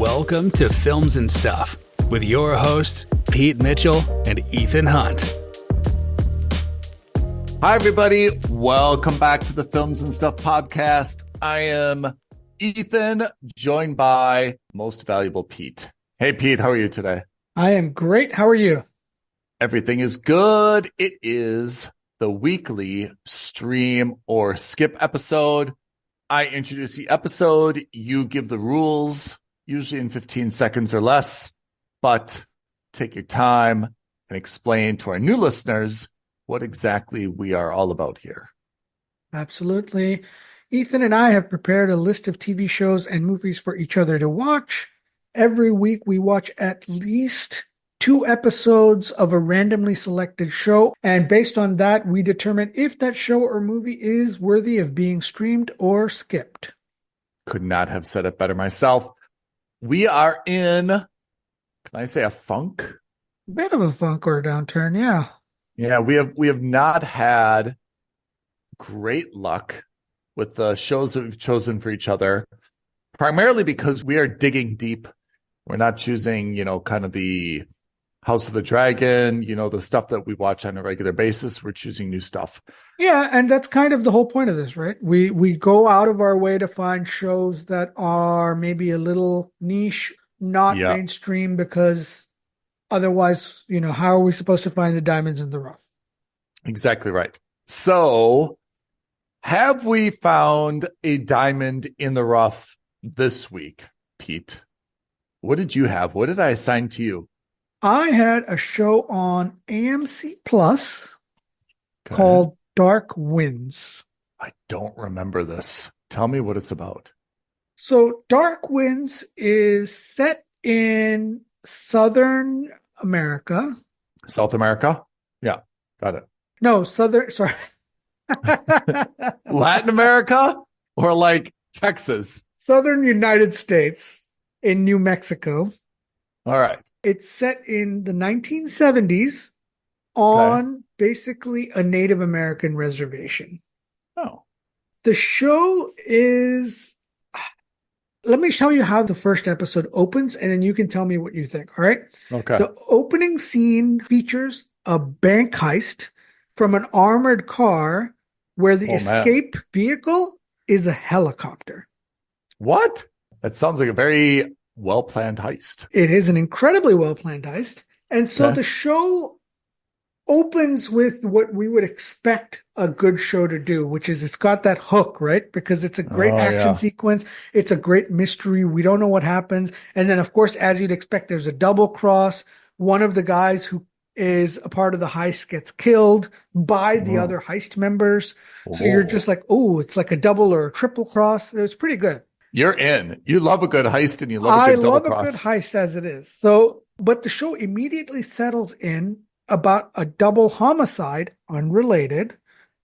Welcome to Films and Stuff with your hosts, Pete Mitchell and Ethan Hunt. Hi, everybody. Welcome back to the Films and Stuff podcast. I am Ethan, joined by most valuable Pete. Hey, Pete, how are you today? I am great. How are you? Everything is good. It is the weekly stream or skip episode. I introduce the episode. You give the rules, usually in 15 seconds or less, but take your time and explain to our new listeners what exactly we are all about here. Absolutely. Ethan and I have prepared a list of TV shows and movies for each other to watch. Every week we watch at least 2 episodes of a randomly selected show, and based on that, we determine if that show or movie is worthy of being streamed or skipped. Could not have said it better myself. We are in, can I say a funk? Bit of a funk or a downturn, yeah. Yeah, we have not had great luck with the shows that we've chosen for each other, primarily because we are digging deep. We're not choosing, kind of the House of the Dragon, the stuff that we watch on a regular basis. We're choosing new stuff. Yeah, and that's kind of the whole point of this, right? We go out of our way to find shows that are maybe a little niche, not mainstream, because otherwise, how are we supposed to find the diamonds in the rough? Exactly right. So, have we found a diamond in the rough this week, Pete? What did you have? What did I assign to you? I had a show on AMC Plus called Dark Winds. I don't remember this. Tell me what it's about. So Dark Winds is set in Southern America. South America? Yeah, got it. No, sorry. Latin America or like Texas? Southern United States in New Mexico. All right. It's set in the 1970s on basically a Native American reservation. Oh. The show is, let me tell you how the first episode opens, and then you can tell me what you think, all right? Okay. The opening scene features a bank heist from an armored car where the escape vehicle is a helicopter. What? That sounds like a very well-planned heist. It is an incredibly well-planned heist. And so the show opens with what we would expect a good show to do, which is it's got that hook, right? Because it's a great action sequence. It's a great mystery. We don't know what happens. And then, of course, as you'd expect, there's a double cross. One of the guys who is a part of the heist gets killed by the other heist members. So you're just like, oh, it's like a double or a triple cross. It was pretty good. You're in. You love a good heist and you love a good double cross. I love a good heist as it is. So, but the show immediately settles in about a double homicide, unrelated,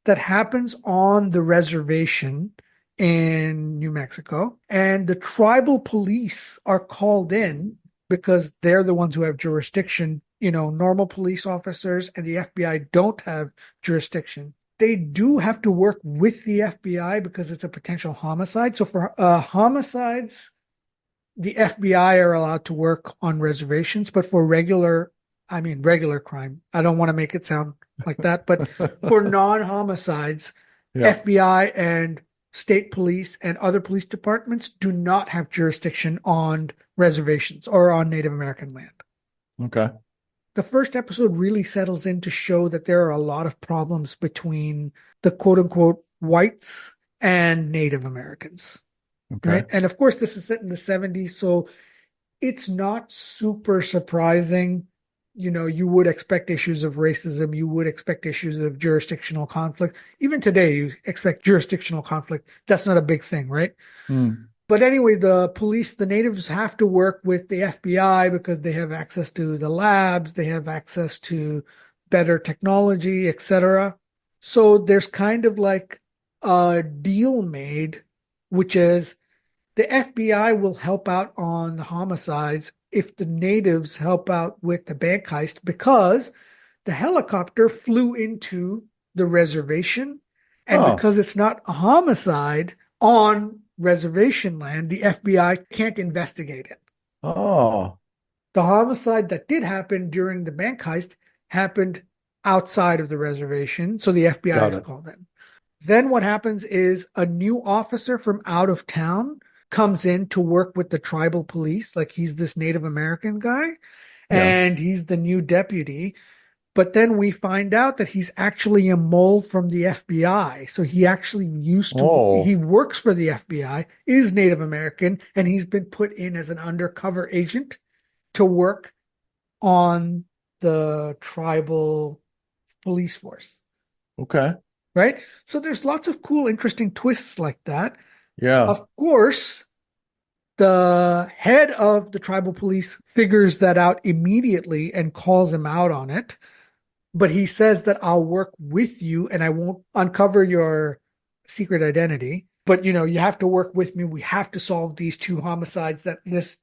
that happens on the reservation in New Mexico. And the tribal police are called in because they're the ones who have jurisdiction. Normal police officers and the FBI don't have jurisdiction. They do have to work with the FBI because it's a potential homicide. So for homicides, the FBI are allowed to work on reservations, but for regular crime, I don't want to make it sound like that, but for non-homicides, FBI and state police and other police departments do not have jurisdiction on reservations or on Native American land. Okay. The first episode really settles in to show that there are a lot of problems between the quote-unquote whites and Native Americans. Okay. Right? And of course, this is set in the 70s, so it's not super surprising. You would expect issues of racism. You would expect issues of jurisdictional conflict. Even today, you expect jurisdictional conflict. That's not a big thing, right? But anyway, the natives have to work with the FBI because they have access to the labs, they have access to better technology, etc. So there's kind of like a deal made, which is the FBI will help out on the homicides if the natives help out with the bank heist, because the helicopter flew into the reservation, and because it's not a homicide on reservation land, the FBI can't investigate it. Oh, The homicide that did happen during the bank heist happened outside of the reservation, so the FBI got is it. called in. Then what happens is a new officer from out of town comes in to work with the tribal police. Like he's this Native American guy Yeah. and he's the new deputy. But then we find out that he's actually a mole from the FBI. So he actually he Oh, works for the FBI, is Native American, and he's been put in as an undercover agent to work on the tribal police force. okay. Right? So there's lots of cool, interesting twists like that. Yeah. Of course, the head of the tribal police figures that out immediately and calls him out on it. But he says that I'll work with you and I won't uncover your secret identity. But you have to work with me. We have to solve these two homicides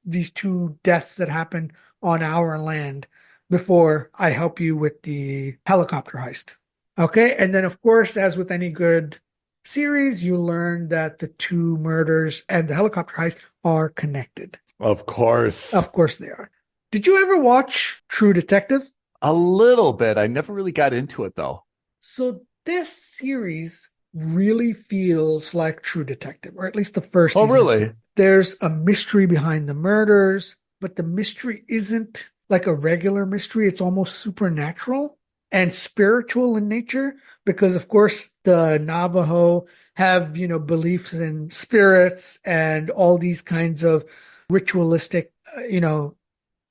these two deaths that happened on our land before I help you with the helicopter heist. Okay. And then, of course, as with any good series, you learn that the two murders and the helicopter heist are connected. Of course. Of course they are. Did you ever watch True Detective? A little bit. I never really got into it though. So this series really feels like True Detective, or at least the first Oh, season. really? There's a mystery behind the murders, but the mystery isn't like a regular mystery. It's almost supernatural and spiritual in nature because, of course, the Navajo have, beliefs in spirits and all these kinds of ritualistic, I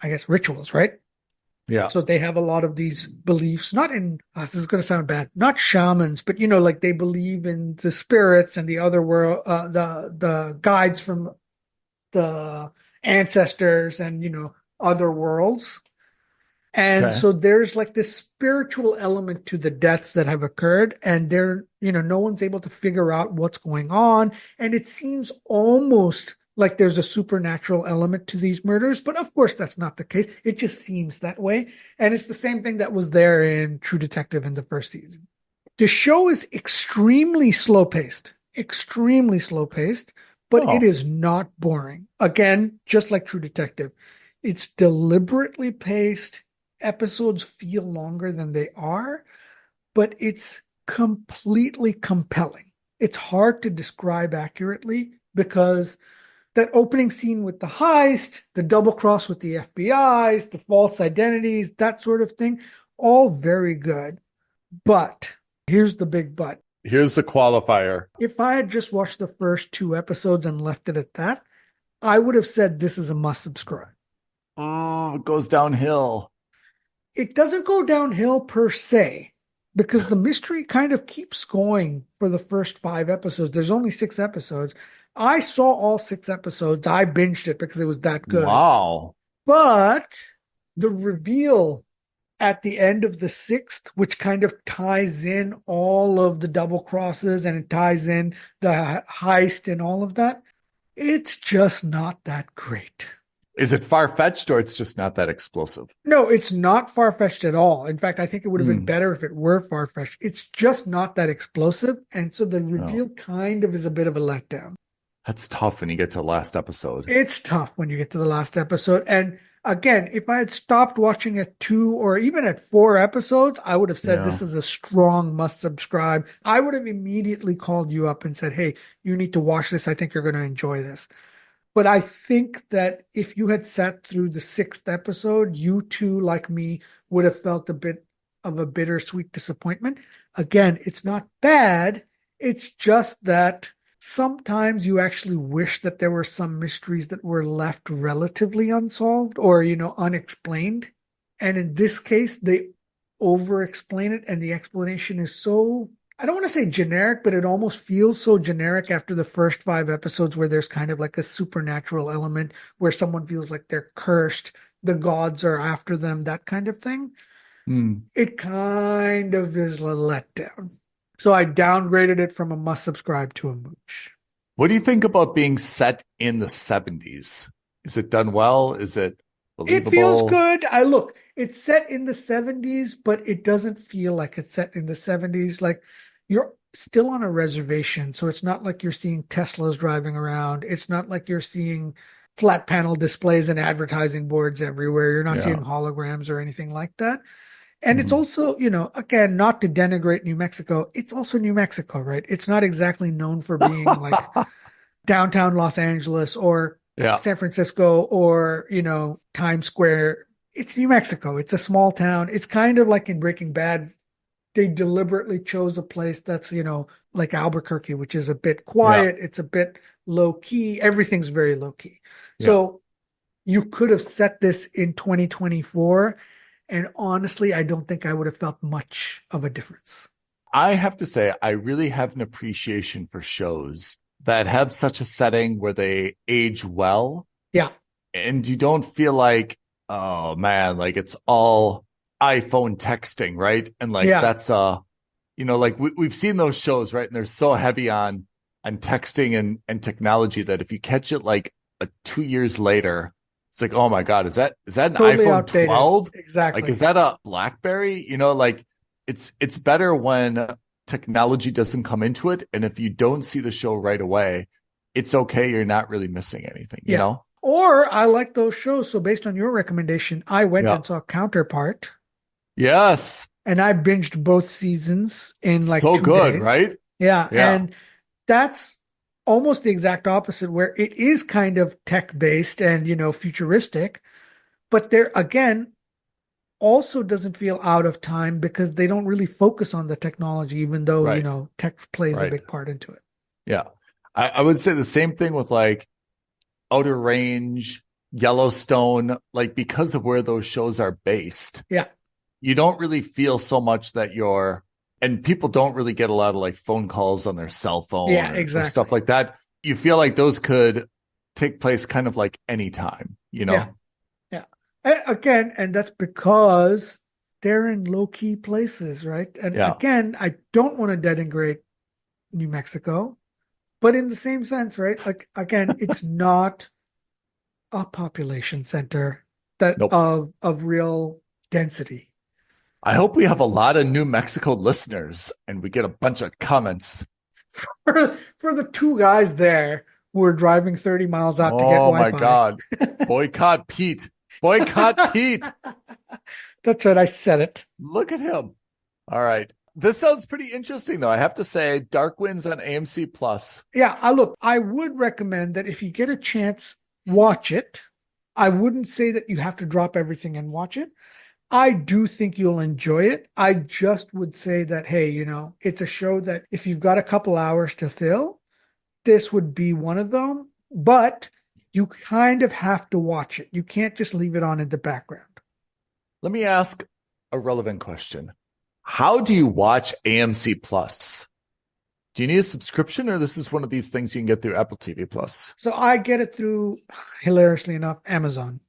guess rituals, right? Yeah. So they have a lot of these beliefs, not in, this is going to sound bad, not shamans, but, like they believe in the spirits and the other world, the guides from the ancestors and, other worlds. And Okay. so there's like this spiritual element to the deaths that have occurred, and no one's able to figure out what's going on. And it seems almost like there's a supernatural element to these murders, but of course that's not the case. It just seems that way. And it's the same thing that was there in True Detective in the first season. The show is extremely slow paced, but it Oh, is not boring. Again, just like True Detective, it's deliberately paced. Episodes feel longer than they are, but it's completely compelling. It's hard to describe accurately because that opening scene with the heist, the double cross with the FBI's, the false identities, that sort of thing, all very good. But here's the big but. here's the qualifier. If I had just watched the first two episodes and left it at that, I would have said this is a must subscribe. Oh, it goes downhill. It doesn't go downhill per se because the mystery kind of keeps going for the first 5 episodes. There's only 6 episodes. I saw all 6 episodes. I binged it because it was that good. Wow. But the reveal at the end of the 6th, which kind of ties in all of the double crosses and it ties in the heist and all of that, it's just not that great. Is it far-fetched or it's just not that explosive? No, it's not far-fetched at all. In fact, I think it would have been better if it were far-fetched. It's just not that explosive. And so the reveal kind of is a bit of a letdown. That's tough when you get to the last episode. It's tough when you get to the last episode. And again, if I had stopped watching at 2 or even at 4 episodes, I would have said this is a strong must subscribe. I would have immediately called you up and said, hey, you need to watch this. I think you're going to enjoy this. But I think that if you had sat through the 6th episode, you too, like me, would have felt a bit of a bittersweet disappointment. Again, it's not bad. It's just that sometimes you actually wish that there were some mysteries that were left relatively unsolved or, unexplained. And in this case, they over-explain it, and the explanation is so, I don't want to say generic, but it almost feels so generic after the first 5 episodes where there's kind of like a supernatural element where someone feels like they're cursed, the gods are after them, that kind of thing. It kind of is a letdown. So I downgraded it from a must subscribe to a mooch. What do you think about being set in the 70s? Is it done well? Is it believable? It feels good. Look, it's set in the 70s, but it doesn't feel like it's set in the 70s. Like you're still on a reservation. So it's not like you're seeing Teslas driving around. It's not like you're seeing flat panel displays and advertising boards everywhere. You're not Yeah. seeing holograms or anything like that. And it's Mhm. also, again, not to denigrate New Mexico, it's also New Mexico, right? It's not exactly known for being like downtown Los Angeles or Yeah. San Francisco or, Times Square. It's New Mexico. It's a small town. It's kind of like in Breaking Bad. They deliberately chose a place that's, like Albuquerque, which is a bit quiet. It's a bit low key. Everything's very low key. Yeah. So you could have set this in 2024. And honestly, I don't think I would have felt much of a difference. I have to say, I really have an appreciation for shows that have such a setting where they age well. Yeah. And you don't feel like, oh man, like it's all iPhone texting, right? And like that's like we've seen those shows, right? And they're so heavy on texting and technology that if you catch it like 2 years later, it's like, oh my God, is that an Totally iPhone outdated. 12? Exactly. Like, is that a BlackBerry? Like it's better when technology doesn't come into it. And if you don't see the show right away, it's okay. You're not really missing anything, you know? Or I like those shows. So based on your recommendation, I went and saw Counterpart. Yes. And I binged both seasons in like so 2 good, days. right? Yeah. And that's almost the exact opposite, where it is kind of tech-based and, futuristic. But there, again, also doesn't feel out of time because they don't really focus on the technology, even though, tech plays a big part into it. Yeah. I would say the same thing with like Outer Range, Yellowstone, like because of where those shows are based. Yeah. You don't really feel so much that and people don't really get a lot of like phone calls on their cell phone or stuff like that. You feel like those could take place kind of like anytime, Yeah. Again, and that's because they're in low-key places, right? And again, I don't want to denigrate New Mexico, but in the same sense, right? Like, again, it's not a population center of real density. I hope we have a lot of New Mexico listeners and we get a bunch of comments. For the 2 guys there who are driving 30 miles out to get Wi-Fi. Oh my God. Boycott Pete. Boycott Pete. That's right. I said it. Look at him. All right. This sounds pretty interesting, though. I have to say, Dark Winds on AMC Plus. Yeah. I would recommend that if you get a chance, watch it. I wouldn't say that you have to drop everything and watch it. I do think you'll enjoy it. I just would say that, hey, it's a show that if you've got a couple hours to fill, this would be one of them. But you kind of have to watch it. You can't just leave it on in the background. Let me ask a relevant question. How do you watch AMC Plus? Do you need a subscription, or this is one of these things you can get through Apple TV Plus? So I get it through, hilariously enough, Amazon.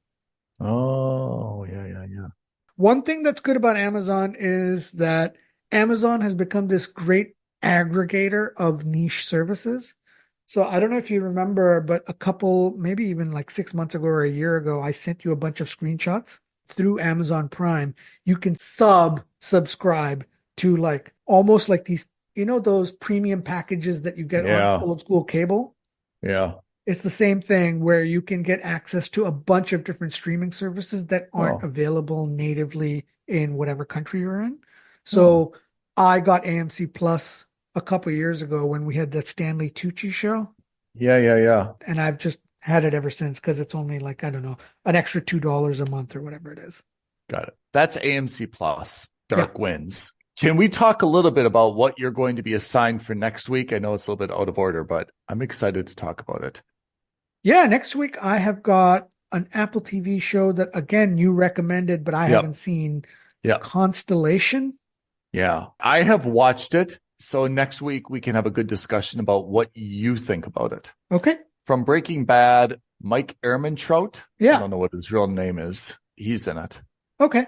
Oh, yeah. One thing that's good about Amazon is that Amazon has become this great aggregator of niche services. So I don't know if you remember, but a couple, maybe even like 6 months ago or a year ago, I sent you a bunch of screenshots through Amazon Prime. You can subscribe to like almost like these, those premium packages that you get on old school cable. Yeah. It's the same thing where you can get access to a bunch of different streaming services that aren't available natively in whatever country you're in. So I got AMC Plus a couple of years ago when we had that Stanley Tucci show. Yeah. And I've just had it ever since because it's only like, I don't know, an extra $2 a month or whatever it is. Got it. That's AMC Plus, Dark Winds. Can we talk a little bit about what you're going to be assigned for next week? I know it's a little bit out of order, but I'm excited to talk about it. Yeah, next week I have got an Apple TV show that, again, you recommended, but I haven't seen. Constellation. Yeah, I have watched it. So next week we can have a good discussion about what you think about it. Okay. From Breaking Bad, Mike Ehrmantraut. Yeah. I don't know what his real name is. He's in it. Okay.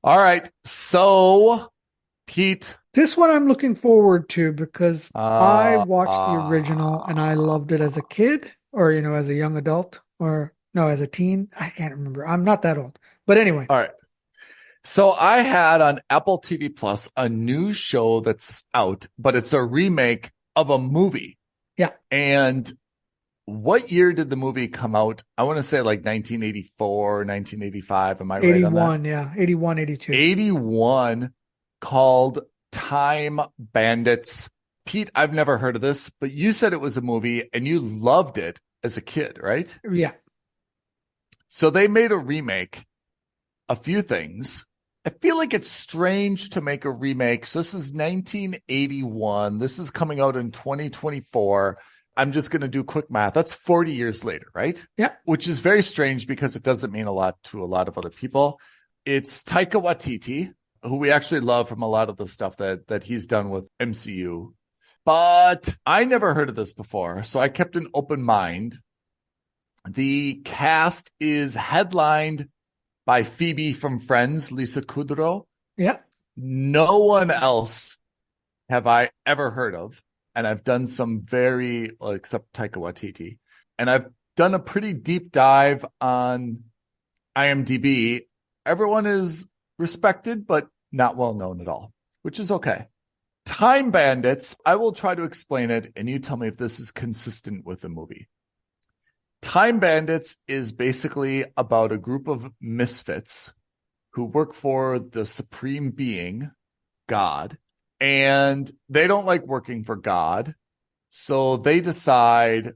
All right. So, Pete. This one I'm looking forward to because I watched the original and I loved it as a kid or, as a young adult or no, as a teen. I can't remember. I'm not that old. But anyway. All right. So I had on Apple TV Plus a new show that's out, but it's a remake of a movie. Yeah. And What year did the movie come out? I want to say like 1984, 1985. Am I right on 81, that? yeah. 81, 82. 81, called Time Bandits. Pete, I've never heard of this, but you said it was a movie and you loved it as a kid, right? Yeah. So they made a remake, a few things. I feel like it's strange to make a remake. So this is 1981. This is coming out in 2024. I'm just going to do quick math. That's 40 years later, right? Yeah. Which is very strange because it doesn't mean a lot to a lot of other people. It's Taika Waititi, who we actually love from a lot of the stuff that he's done with MCU. But I never heard of this before, so I kept an open mind. The cast is headlined by Phoebe from Friends, Lisa Kudrow. Yeah. No one else have I ever heard of. And I've done some except Taika Waititi. And I've done a pretty deep dive on IMDb. Everyone is respected, but not well known at all, which is okay. Time Bandits, I will try to explain it, and you tell me if this is consistent with the movie. Time Bandits is basically about a group of misfits who work for the supreme being, God, and they don't like working for God. So they decide,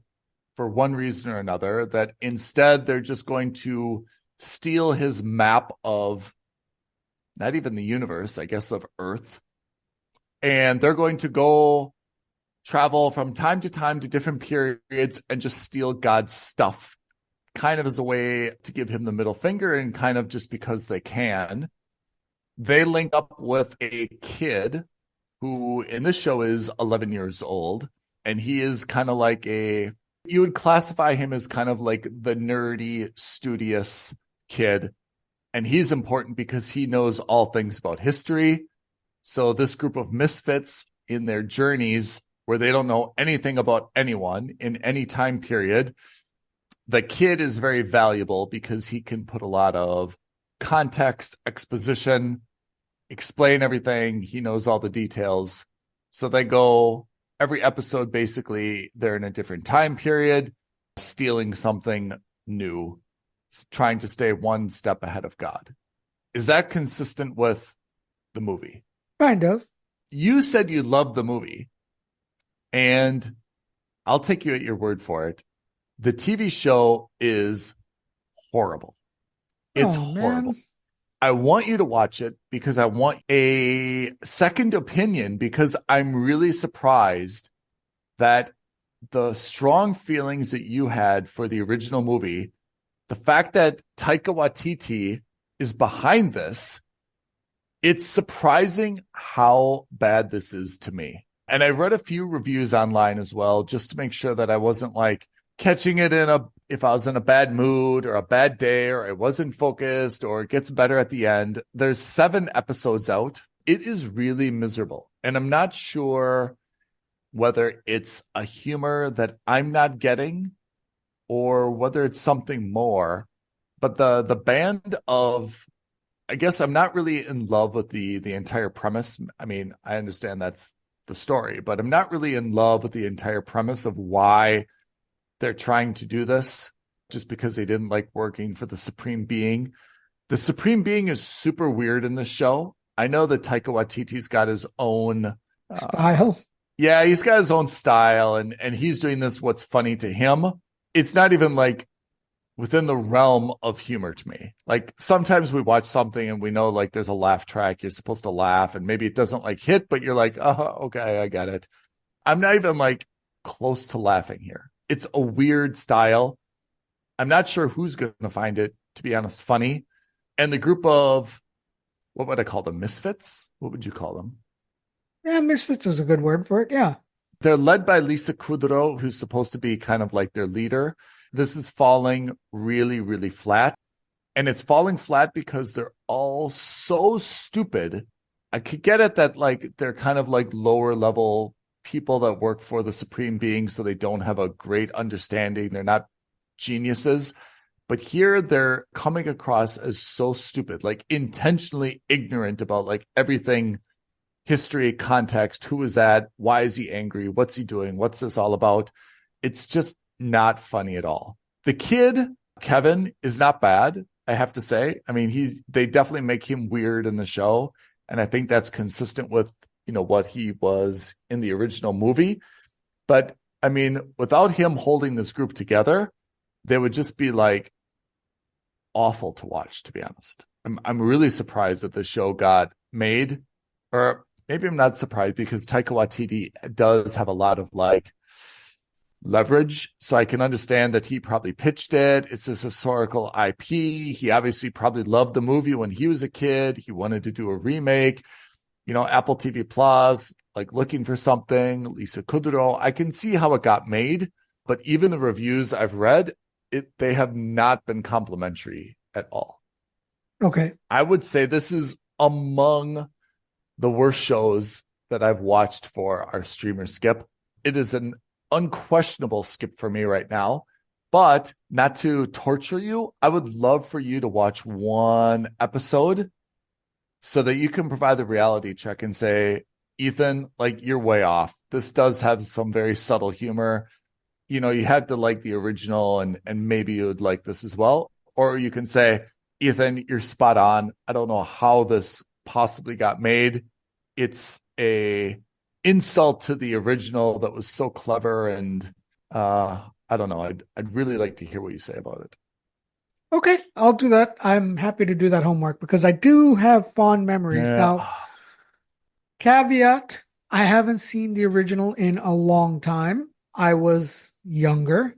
for one reason or another, that instead they're just going to steal his map of not even the universe, I guess, of Earth. And they're going to go travel from time to time to different periods and just steal God's stuff, kind of as a way to give him the middle finger and kind of just because they can. They link up with a kid who in this show is 11 years old. And he is kind of like you would classify him as kind of like the nerdy, studious kid. And he's important because he knows all things about history. So this group of misfits in their journeys where they don't know anything about anyone in any time period, the kid is very valuable because he can put a lot of context, exposition, explain everything. He knows all the details. So they go every episode, basically, they're in a different time period, stealing something new, trying to stay one step ahead of God. Is that consistent with the movie? Kind of. You said you loved the movie, and I'll take you at your word for it. The TV show is horrible. It's horrible. Man. I want you to watch it because I want a second opinion, because I'm really surprised that the strong feelings that you had for the original movie, the fact that Taika Waititi is behind this, it's surprising how bad this is to me. And I read a few reviews online as well, just to make sure that I wasn't like catching it if I was in a bad mood or a bad day, or I wasn't focused, or it gets better at the end. There's 7 episodes out. It is really miserable. And I'm not sure whether it's a humor that I'm not getting or whether it's something more. But the band of, I guess I'm not really in love with the entire premise. I mean, I understand that's the story, but I'm not really in love with the entire premise of why they're trying to do this, just because they didn't like working for the Supreme Being. The Supreme Being is super weird in this show. I know that Taika Waititi's got his own Style. Yeah, he's got his own style, and he's doing this what's funny to him. It's not even like within the realm of humor to me. Like sometimes we watch something and we know like there's a laugh track, you're supposed to laugh, and maybe it doesn't like hit, but you're like, oh, okay, I get it. I'm not even like close to laughing here. It's a weird style. I'm not sure who's going to find it, to be honest, funny. And the group of, what would I call them? Misfits? What would you call them? Yeah, misfits is a good word for it. Yeah. They're led by Lisa Kudrow, who's supposed to be kind of like their leader. This is falling really, really flat. And it's falling flat because they're all so stupid. I could get it that like they're kind of like lower level people that work for the Supreme Being, so they don't have a great understanding. They're not geniuses. But here they're coming across as so stupid, like intentionally ignorant about like everything, history, context, who is that? Why is he angry? What's he doing? What's this all about? It's just not funny at all. The kid, Kevin, is not bad, I have to say. I mean, they definitely make him weird in the show. And I think that's consistent with, what he was in the original movie. But I mean, without him holding this group together, they would just be like awful to watch, to be honest. I'm really surprised that the show got made, or maybe I'm not surprised because Taika Waititi does have a lot of like leverage. So I can understand that he probably pitched it. It's this historical IP. He obviously probably loved the movie when he was a kid. He wanted to do a remake. Apple TV Plus, like looking for something, Lisa Kudrow. I can see how it got made, but even the reviews I've read, they have not been complimentary at all. Okay. I would say this is among the worst shows that I've watched for our streamer skip. It is an unquestionable skip for me right now, but not to torture you, I would love for you to watch one episode so that you can provide the reality check and say, Ethan, like, you're way off. This does have some very subtle humor. You had to like the original and maybe you would like this as well. Or you can say, Ethan, you're spot on. I don't know how this possibly got made. It's a insult to the original that was so clever. And I don't know. I'd really like to hear what you say about it. Okay, I'll do that. I'm happy to do that homework because I do have fond memories. Yeah. Now, caveat, I haven't seen the original in a long time. I was younger.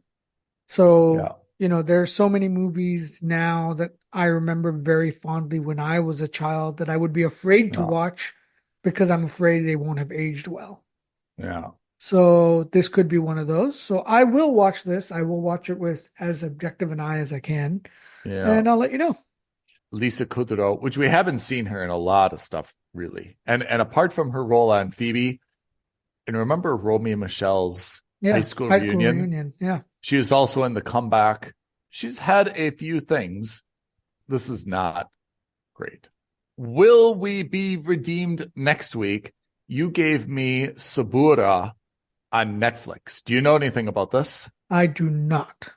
So, there's so many movies now that I remember very fondly when I was a child that I would be afraid to watch because I'm afraid they won't have aged well. Yeah. So this could be one of those. So I will watch this. I will watch it with as objective an eye as I can. Yeah. And I'll let you know. Lisa Kudrow, which we haven't seen her in a lot of stuff, really. And apart from her role on Phoebe, and remember Romy and Michelle's high school reunion? Yeah. She was also in The Comeback. She's had a few things. This is not great. Will we be redeemed next week? You gave me Sabura on Netflix. Do you know anything about this? I do not.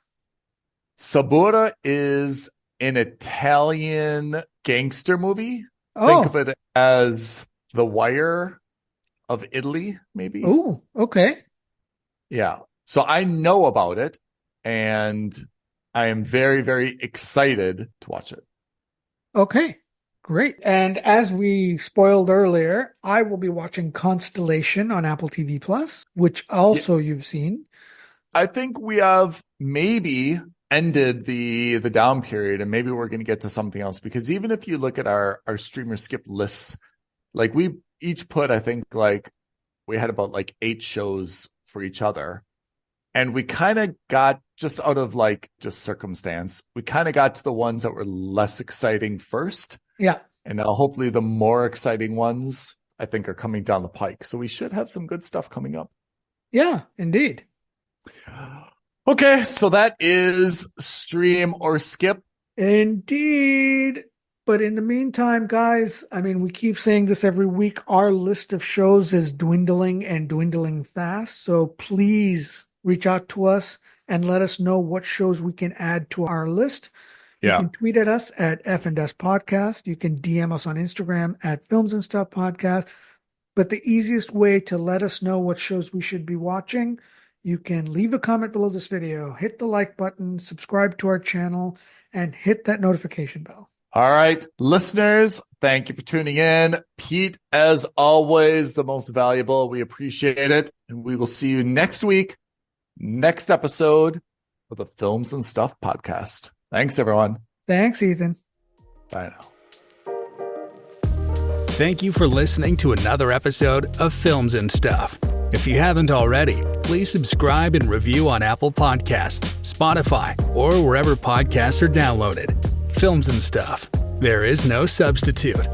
Sabura is an Italian gangster movie. Oh. Think of it as The Wire of Italy, maybe. Oh, okay. Yeah. So I know about it, and I am very, very excited to watch it. Okay, great. And as we spoiled earlier, I will be watching Constellation on Apple TV Plus, which also you've seen. I think we have maybe ended the down period, and maybe we're going to get to something else, because even if you look at our streamer skip lists, like we each put, I think like we had about like 8 shows for each other, and we kind of got just out of like just circumstance, we kind of got to the ones that were less exciting first. Yeah. And now hopefully the more exciting ones I think are coming down the pike. So we should have some good stuff coming up. Yeah, indeed. Okay, so that is stream or skip. Indeed. But in the meantime, guys, I mean, we keep saying this every week. Our list of shows is dwindling and dwindling fast. So please reach out to us and let us know what shows we can add to our list. You can tweet at us at F&S Podcast. You can DM us on Instagram at Films and Stuff Podcast. But the easiest way to let us know what shows we should be watching, you can leave a comment below this video, hit the like button, subscribe to our channel, and hit that notification bell. All right, listeners, thank you for tuning in. Pete, as always, the most valuable. We appreciate it. And we will see you next week, next episode of the Films and Stuff Podcast. Thanks, everyone. Thanks, Ethan. Bye now. Thank you for listening to another episode of Films and Stuff. If you haven't already, please subscribe and review on Apple Podcasts, Spotify, or wherever podcasts are downloaded. Films and Stuff. There is no substitute.